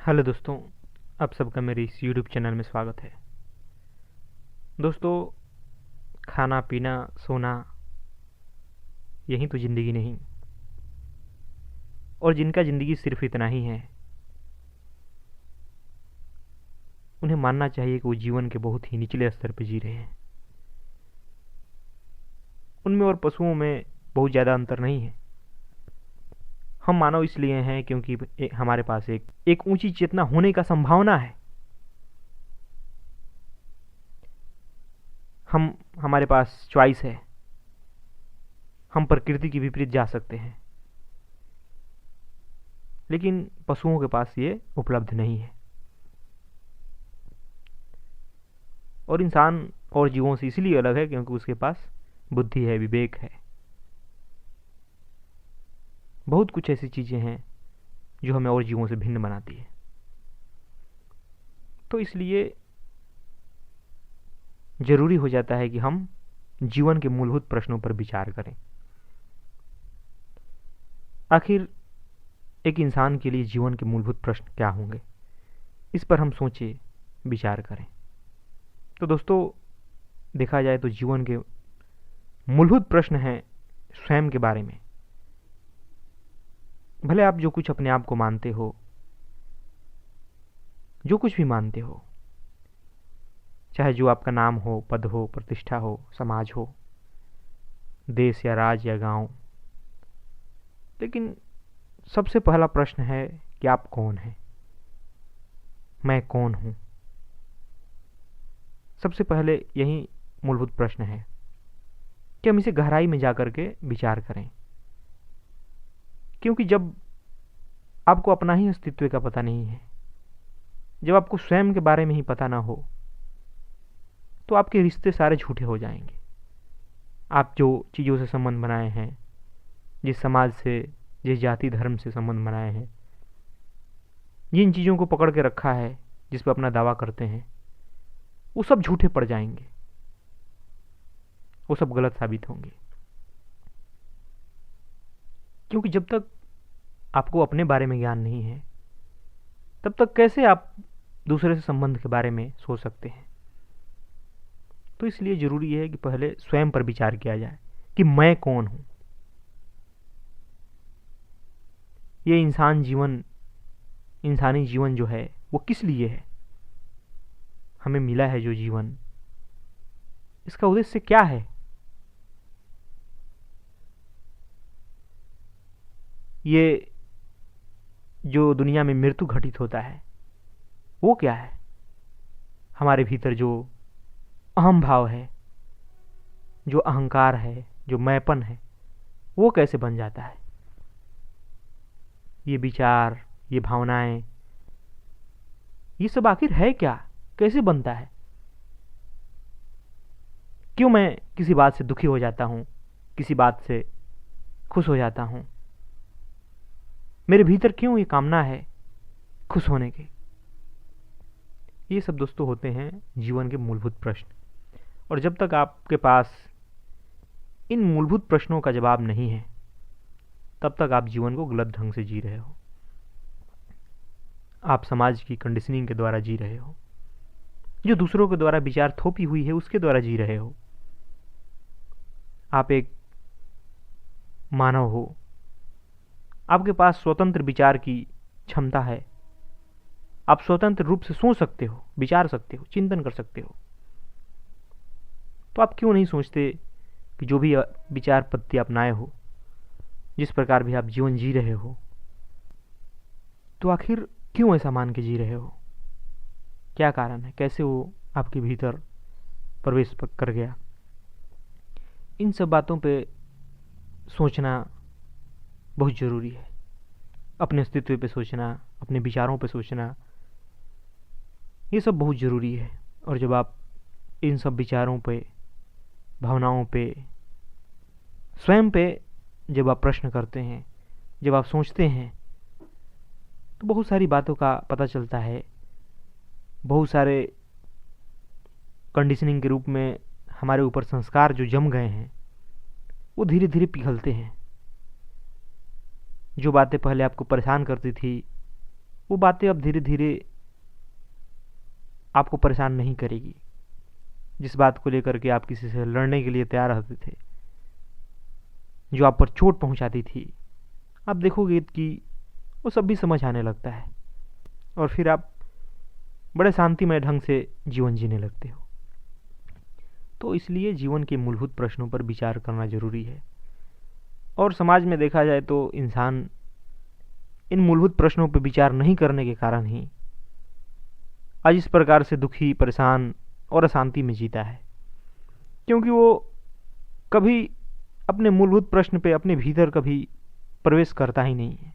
Hello दोस्तों, आप सबका मेरे इस यूट्यूब चैनल में स्वागत है। दोस्तों, खाना पीना सोना यही तो ज़िंदगी नहीं। और जिनका ज़िंदगी सिर्फ इतना ही है, उन्हें मानना चाहिए कि वो जीवन के बहुत ही निचले स्तर पर जी रहे हैं। उनमें और पशुओं में बहुत ज़्यादा अंतर नहीं है। हम मानव इसलिए हैं क्योंकि हमारे पास एक ऊंची चेतना होने का संभावना है। हमारे पास चॉइस है। हम प्रकृति के विपरीत जा सकते हैं, लेकिन पशुओं के पास ये उपलब्ध नहीं है। और इंसान और जीवों से इसलिए अलग है क्योंकि उसके पास बुद्धि है, विवेक है। बहुत कुछ ऐसी चीज़ें हैं जो हमें और जीवों से भिन्न बनाती है। तो इसलिए ज़रूरी हो जाता है कि हम जीवन के मूलभूत प्रश्नों पर विचार करें। आखिर एक इंसान के लिए जीवन के मूलभूत प्रश्न क्या होंगे, इस पर हम सोचें, विचार करें। तो दोस्तों, देखा जाए तो जीवन के मूलभूत प्रश्न हैं स्वयं के बारे में। भले आप जो कुछ अपने आप को मानते हो, जो कुछ भी मानते हो, चाहे जो आपका नाम हो, पद हो, प्रतिष्ठा हो, समाज हो, देश या राज्य या गांव, लेकिन सबसे पहला प्रश्न है कि आप कौन हैं? मैं कौन हूं? सबसे पहले यही मूलभूत प्रश्न है कि हम इसे गहराई में जाकर के विचार करें। क्योंकि जब आपको अपना ही अस्तित्व का पता नहीं है, जब आपको स्वयं के बारे में ही पता ना हो, तो आपके रिश्ते सारे झूठे हो जाएंगे। आप जो चीज़ों से संबंध बनाए हैं, जिस समाज से, जिस जाति धर्म से संबंध बनाए हैं, जिन चीज़ों को पकड़ के रखा है, जिस पर अपना दावा करते हैं, वो सब झूठे पड़ जाएंगे, वो सब गलत साबित होंगे। क्योंकि जब तक आपको अपने बारे में ज्ञान नहीं है, तब तक कैसे आप दूसरे से संबंध के बारे में सोच सकते हैं। तो इसलिए जरूरी है कि पहले स्वयं पर विचार किया जाए कि मैं कौन हूं। ये इंसानी जीवन जो है वो किस लिए है? हमें मिला है जो जीवन, इसका उद्देश्य क्या है? ये जो दुनिया में मृत्यु घटित होता है वो क्या है? हमारे भीतर जो अहम भाव है, जो अहंकार है, जो मैंपन है, वो कैसे बन जाता है? ये विचार, ये भावनाएं, ये सब आखिर है क्या? कैसे बनता है? क्यों मैं किसी बात से दुखी हो जाता हूं, किसी बात से खुश हो जाता हूं? मेरे भीतर क्यों ये कामना है खुश होने की? ये सब दोस्तों होते हैं जीवन के मूलभूत प्रश्न। और जब तक आपके पास इन मूलभूत प्रश्नों का जवाब नहीं है, तब तक आप जीवन को गलत ढंग से जी रहे हो। आप समाज की कंडीशनिंग के द्वारा जी रहे हो, जो दूसरों के द्वारा विचार थोपी हुई है उसके द्वारा जी रहे हो। आप एक मानव हो, आपके पास स्वतंत्र विचार की क्षमता है। आप स्वतंत्र रूप से सोच सकते हो, विचार सकते हो, चिंतन कर सकते हो। तो आप क्यों नहीं सोचते कि जो भी विचार पद्धति अपनाए हो, जिस प्रकार भी आप जीवन जी रहे हो, तो आखिर क्यों ऐसा मान के जी रहे हो? क्या कारण है? कैसे वो आपके भीतर प्रवेश कर गया? इन सब बातों पे सोचना बहुत ज़रूरी है। अपने अस्तित्व पे सोचना, अपने विचारों पे सोचना, ये सब बहुत ज़रूरी है। और जब आप इन सब विचारों पे, भावनाओं पे, स्वयं पे जब आप प्रश्न करते हैं, जब आप सोचते हैं, तो बहुत सारी बातों का पता चलता है। बहुत सारे कंडीशनिंग के रूप में हमारे ऊपर संस्कार जो जम गए हैं, वो धीरे धीरे पिघलते हैं। जो बातें पहले आपको परेशान करती थी, वो बातें अब धीरे धीरे आपको परेशान नहीं करेगी। जिस बात को लेकर के आप किसी से लड़ने के लिए तैयार रहते थे, जो आप पर चोट पहुंचाती थी, आप देखोगे कि वो सब भी समझ आने लगता है और फिर आप बड़े शांतिमय ढंग से जीवन जीने लगते हो। तो इसलिए जीवन के मूलभूत प्रश्नों पर विचार करना जरूरी है। और समाज में देखा जाए तो इंसान इन मूलभूत प्रश्नों पर विचार नहीं करने के कारण ही आज इस प्रकार से दुखी, परेशान और अशांति में जीता है, क्योंकि वो कभी अपने मूलभूत प्रश्न पे अपने भीतर कभी प्रवेश करता ही नहीं है।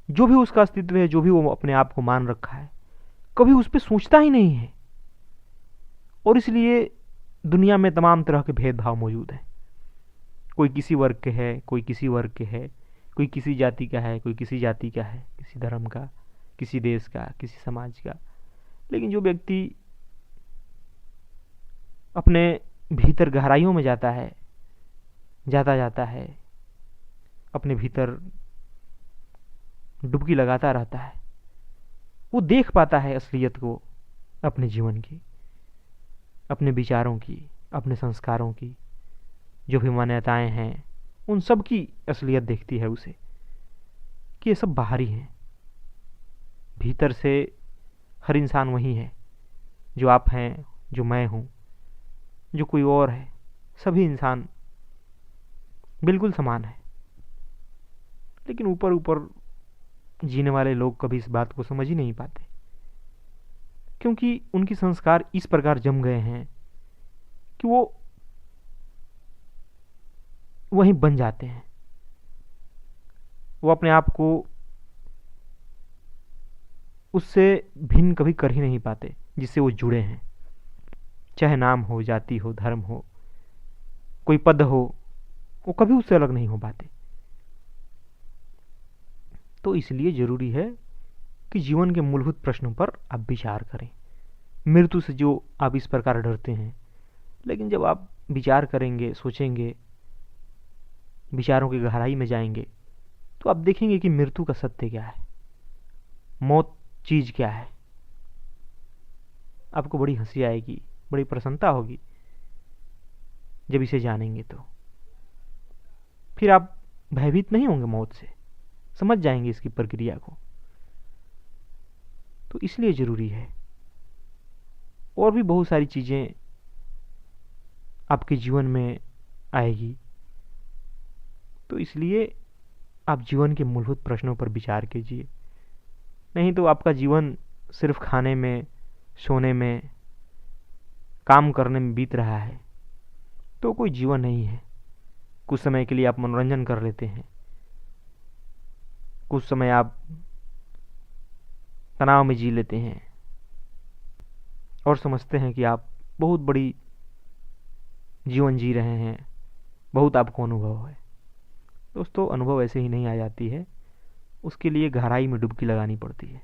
जो भी उसका अस्तित्व है, जो भी वो अपने आप को मान रखा है, कभी उस पर सोचता ही नहीं है। और इसलिए दुनिया में तमाम तरह के भेदभाव मौजूद हैं। कोई किसी वर्ग के है, कोई किसी वर्ग के है, कोई किसी जाति का है, कोई किसी जाति का है, किसी धर्म का, किसी देश का, किसी समाज का। लेकिन जो व्यक्ति अपने भीतर गहराइयों में जाता है, अपने भीतर डुबकी लगाता रहता है, वो देख पाता है असलियत को, अपने जीवन की, अपने विचारों की, अपने संस्कारों की, जो भी मान्यताएं हैं, उन सब की असलियत देखती है उसे कि ये सब बाहरी हैं। भीतर से हर इंसान वही है जो आप हैं, जो मैं हूं, जो कोई और है। सभी इंसान बिल्कुल समान है। लेकिन ऊपर ऊपर जीने वाले लोग कभी इस बात को समझ ही नहीं पाते, क्योंकि उनकी संस्कार इस प्रकार जम गए हैं कि वो वहीं बन जाते हैं। वो अपने आप को उससे भिन्न कभी कर ही नहीं पाते जिससे वो जुड़े हैं, चाहे नाम हो, जाति हो, धर्म हो, कोई पद हो, वो कभी उससे अलग नहीं हो पाते। तो इसलिए जरूरी है कि जीवन के मूलभूत प्रश्नों पर आप विचार करें। मृत्यु से जो आप इस प्रकार डरते हैं, लेकिन जब आप विचार करेंगे, सोचेंगे, विचारों की गहराई में जाएंगे, तो आप देखेंगे कि मृत्यु का सत्य क्या है, मौत चीज क्या है। आपको बड़ी हंसी आएगी, बड़ी प्रसन्नता होगी जब इसे जानेंगे। तो फिर आप भयभीत नहीं होंगे मौत से, समझ जाएंगे इसकी प्रक्रिया को। तो इसलिए जरूरी है। और भी बहुत सारी चीजें आपके जीवन में आएगी, तो इसलिए आप जीवन के मूलभूत प्रश्नों पर विचार कीजिए। नहीं तो आपका जीवन सिर्फ खाने में, सोने में, काम करने में बीत रहा है, तो कोई जीवन नहीं है। कुछ समय के लिए आप मनोरंजन कर लेते हैं, कुछ समय आप तनाव में जी लेते हैं और समझते हैं कि आप बहुत बड़ी जीवन जी रहे हैं, बहुत आपको अनुभव है। दोस्तों, अनुभव ऐसे ही नहीं आ जाती है, उसके लिए गहराई में डुबकी लगानी पड़ती है,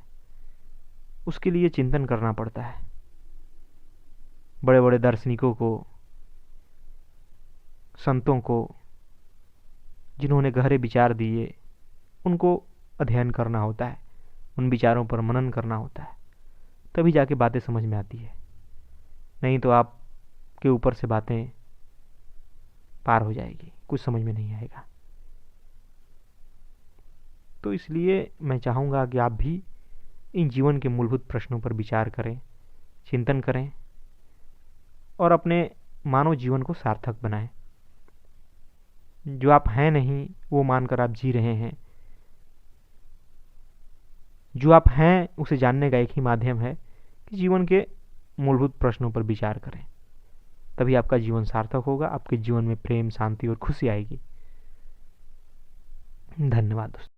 उसके लिए चिंतन करना पड़ता है। बड़े बड़े दार्शनिकों को, संतों को, जिन्होंने गहरे विचार दिए, उनको अध्ययन करना होता है, उन विचारों पर मनन करना होता है, तभी जाके बातें समझ में आती है। नहीं तो आप के ऊपर से बातें पार हो जाएगी, कुछ समझ में नहीं आएगा। तो इसलिए मैं चाहूँगा कि आप भी इन जीवन के मूलभूत प्रश्नों पर विचार करें, चिंतन करें और अपने मानव जीवन को सार्थक बनाएं। जो आप हैं नहीं वो मानकर आप जी रहे हैं। जो आप हैं उसे जानने का एक ही माध्यम है कि जीवन के मूलभूत प्रश्नों पर विचार करें, तभी आपका जीवन सार्थक होगा, आपके जीवन में प्रेम, शांति और खुशी आएगी। धन्यवाद दोस्तों।